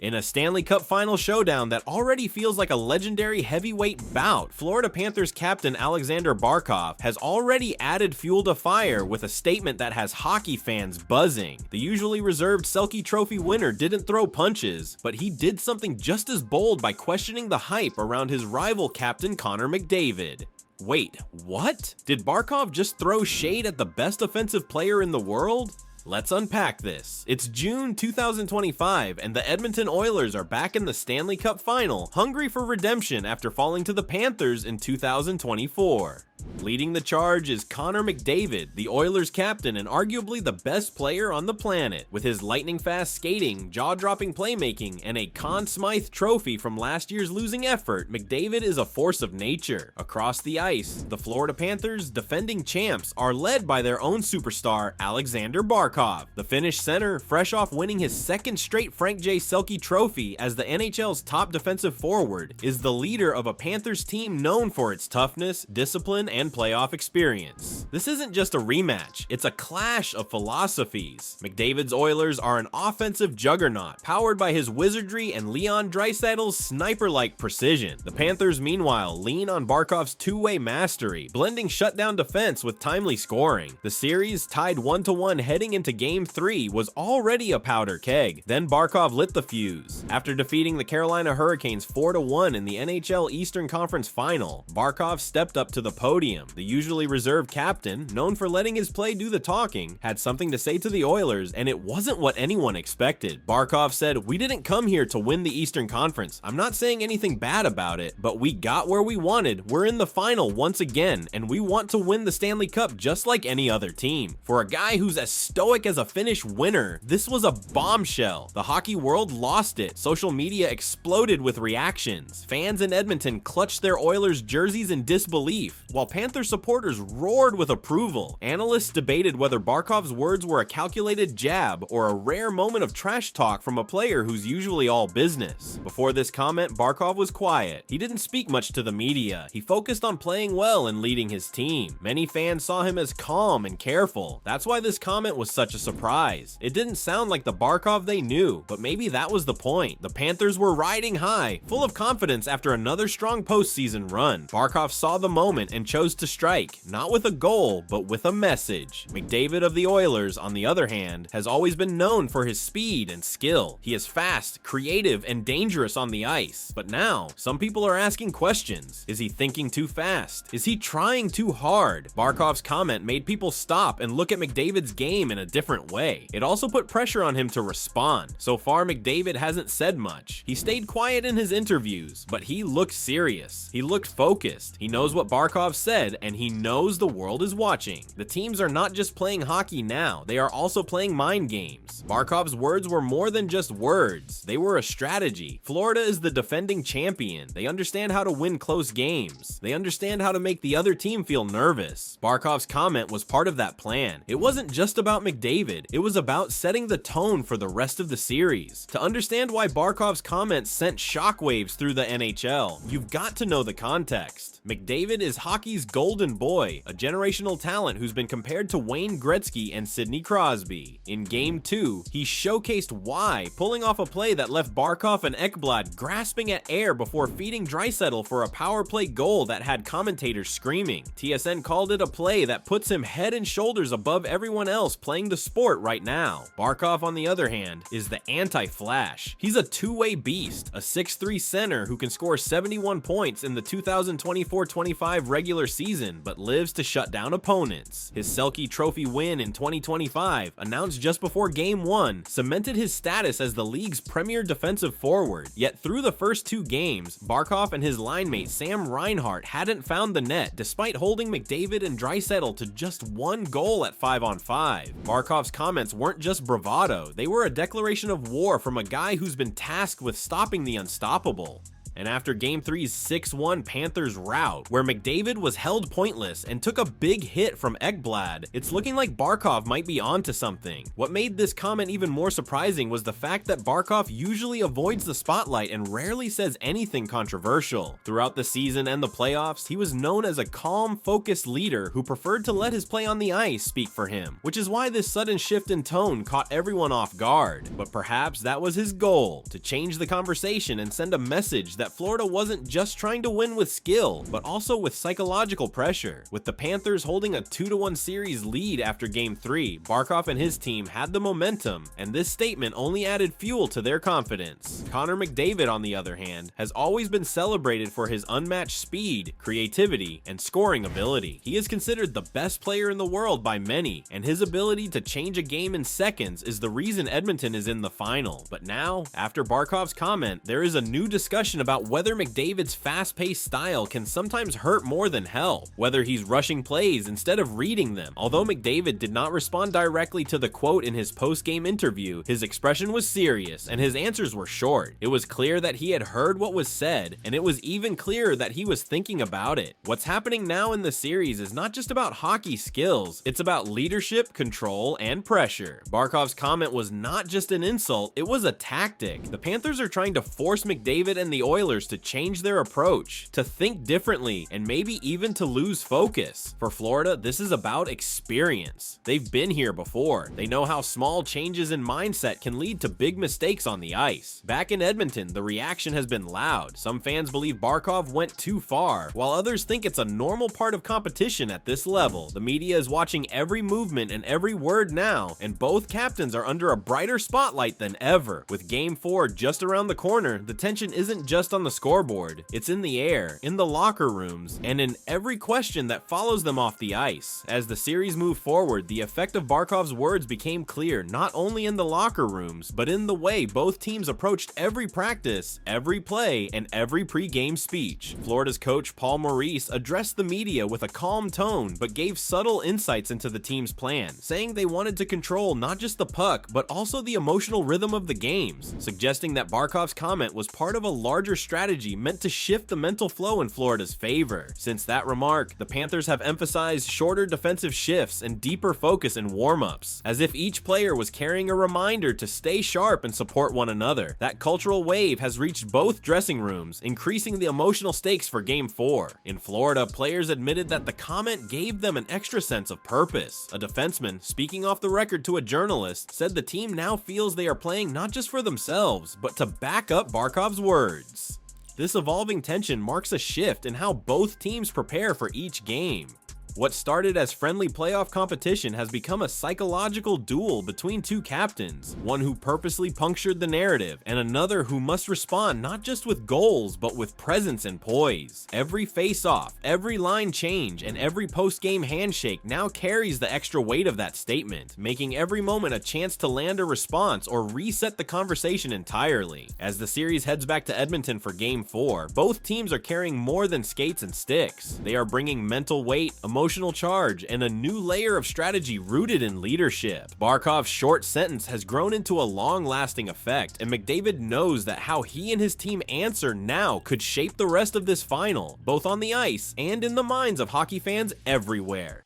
In a Stanley Cup Final showdown that already feels like a legendary heavyweight bout, Florida Panthers captain Aleksander Barkov has already added fuel to fire with a statement that has hockey fans buzzing. The usually reserved Selke Trophy winner didn't throw punches, but he did something just as bold by questioning the hype around his rival captain Connor McDavid. Wait, what? Did Barkov just throw shade at the best offensive player in the world? Let's unpack this. It's June 2025, and the Edmonton Oilers are back in the Stanley Cup Final, hungry for redemption after falling to the Panthers in 2024. Leading the charge is Connor McDavid, the Oilers captain and arguably the best player on the planet. With his lightning-fast skating, jaw-dropping playmaking, and a Conn Smythe trophy from last year's losing effort, McDavid is a force of nature. Across the ice, the Florida Panthers, defending champs, are led by their own superstar, Aleksander Barkov. The Finnish center, fresh off winning his second straight Frank J. Selke Trophy as the NHL's top defensive forward, is the leader of a Panthers team known for its toughness, discipline, and playoff experience. This isn't just a rematch, it's a clash of philosophies. McDavid's Oilers are an offensive juggernaut, powered by his wizardry and Leon Draisaitl's sniper-like precision. The Panthers, meanwhile, lean on Barkov's two-way mastery, blending shutdown defense with timely scoring. The series, tied 1-1 heading into Game 3, was already a powder keg. Then Barkov lit the fuse. After defeating the Carolina Hurricanes 4-1 in the NHL Eastern Conference Final, Barkov stepped up to the podium. The usually reserved captain, known for letting his play do the talking, had something to say to the Oilers, and it wasn't what anyone expected. Barkov said, "We didn't come here to win the Eastern Conference. I'm not saying anything bad about it, but we got where we wanted. We're in the final once again, and we want to win the Stanley Cup just like any other team." For a guy who's as stoic as a Finnish winner, this was a bombshell. The hockey world lost it. Social media exploded with reactions. Fans in Edmonton clutched their Oilers jerseys in disbelief, while Panther supporters roared with approval. Analysts debated whether Barkov's words were a calculated jab or a rare moment of trash talk from a player who's usually all business. Before this comment, Barkov was quiet. He didn't speak much to the media. He focused on playing well and leading his team. Many fans saw him as calm and careful. That's why this comment was such a surprise. It didn't sound like the Barkov they knew, but maybe that was the point. The Panthers were riding high, full of confidence after another strong postseason run. Barkov saw the moment and chose to strike, not with a goal, but with a message. McDavid of the Oilers, on the other hand, has always been known for his speed and skill. He is fast, creative, and dangerous on the ice. But now, some people are asking questions. Is he thinking too fast? Is he trying too hard? Barkov's comment made people stop and look at McDavid's game in a different way. It also put pressure on him to respond. So far, McDavid hasn't said much. He stayed quiet in his interviews, but he looked serious. He looked focused. He knows what Barkov said, and he knows the world is watching. The teams are not just playing hockey now, they are also playing mind games. Barkov's words were more than just words, they were a strategy. Florida is the defending champion. They understand how to win close games. They understand how to make the other team feel nervous. Barkov's comment was part of that plan. It wasn't just about McDavid, it was about setting the tone for the rest of the series. To understand why Barkov's comments sent shockwaves through the NHL, you've got to know the context. McDavid is hockey's golden boy, a generational talent who's been compared to Wayne Gretzky and Sidney Crosby. In Game 2, he showcased why, pulling off a play that left Barkov and Ekblad grasping at air before feeding Draisaitl for a power play goal that had commentators screaming. TSN called it a play that puts him head and shoulders above everyone else playing the sport right now. Barkov, on the other hand, is the anti-Flash. He's a two-way beast, a 6'3" center who can score 71 points in the 2024-25 regular season, but lives to shut down opponents. His Selke Trophy win in 2025, announced just before Game 1, cemented his status as the league's premier defensive forward. Yet through the first two games, Barkov and his line mate Sam Reinhart hadn't found the net, despite holding McDavid and Draisaitl to just one goal at 5-on-5. Barkov's comments weren't just bravado, they were a declaration of war from a guy who's been tasked with stopping the unstoppable. And after Game 3's 6-1 Panthers rout, where McDavid was held pointless and took a big hit from Ekblad, it's looking like Barkov might be onto something. What made this comment even more surprising was the fact that Barkov usually avoids the spotlight and rarely says anything controversial. Throughout the season and the playoffs, he was known as a calm, focused leader who preferred to let his play on the ice speak for him, which is why this sudden shift in tone caught everyone off guard. But perhaps that was his goal, to change the conversation and send a message that Florida wasn't just trying to win with skill, but also with psychological pressure. With the Panthers holding a 2-1 series lead after Game 3, Barkov and his team had the momentum, and this statement only added fuel to their confidence. Connor McDavid, on the other hand, has always been celebrated for his unmatched speed, creativity, and scoring ability. He is considered the best player in the world by many, and his ability to change a game in seconds is the reason Edmonton is in the final. But now, after Barkov's comment, there is a new discussion about whether McDavid's fast-paced style can sometimes hurt more than help, whether he's rushing plays instead of reading them. Although McDavid did not respond directly to the quote in his post-game interview, his expression was serious and his answers were short. It was clear that he had heard what was said, and it was even clearer that he was thinking about it. What's happening now in the series is not just about hockey skills, it's about leadership, control, and pressure. Barkov's comment was not just an insult, it was a tactic. The Panthers are trying to force McDavid and the Oilers to change their approach, to think differently, and maybe even to lose focus. For Florida, this is about experience. They've been here before. They know how small changes in mindset can lead to big mistakes on the ice. Back in Edmonton, the reaction has been loud. Some fans believe Barkov went too far, while others think it's a normal part of competition at this level. The media is watching every movement and every word now, and both captains are under a brighter spotlight than ever. With Game 4 just around the corner, the tension isn't just on the scoreboard. It's in the air, in the locker rooms, and in every question that follows them off the ice. As the series moved forward, the effect of Barkov's words became clear, not only in the locker rooms, but in the way both teams approached every practice, every play, and every pre-game speech. Florida's coach Paul Maurice addressed the media with a calm tone, but gave subtle insights into the team's plan, saying they wanted to control not just the puck, but also the emotional rhythm of the games, suggesting that Barkov's comment was part of a larger strategy meant to shift the mental flow in Florida's favor. Since that remark, the Panthers have emphasized shorter defensive shifts and deeper focus in warm-ups, as if each player was carrying a reminder to stay sharp and support one another. That cultural wave has reached both dressing rooms, increasing the emotional stakes for Game 4. In Florida, players admitted that the comment gave them an extra sense of purpose. A defenseman, speaking off the record to a journalist, said the team now feels they are playing not just for themselves, but to back up Barkov's words. This evolving tension marks a shift in how both teams prepare for each game. What started as friendly playoff competition has become a psychological duel between two captains, one who purposely punctured the narrative, and another who must respond not just with goals, but with presence and poise. Every face-off, every line change, and every post-game handshake now carries the extra weight of that statement, making every moment a chance to land a response or reset the conversation entirely. As the series heads back to Edmonton for Game 4, both teams are carrying more than skates and sticks. They are bringing mental weight, emotional charge, and a new layer of strategy rooted in leadership. Barkov's short sentence has grown into a long-lasting effect, and McDavid knows that how he and his team answer now could shape the rest of this final, both on the ice and in the minds of hockey fans everywhere.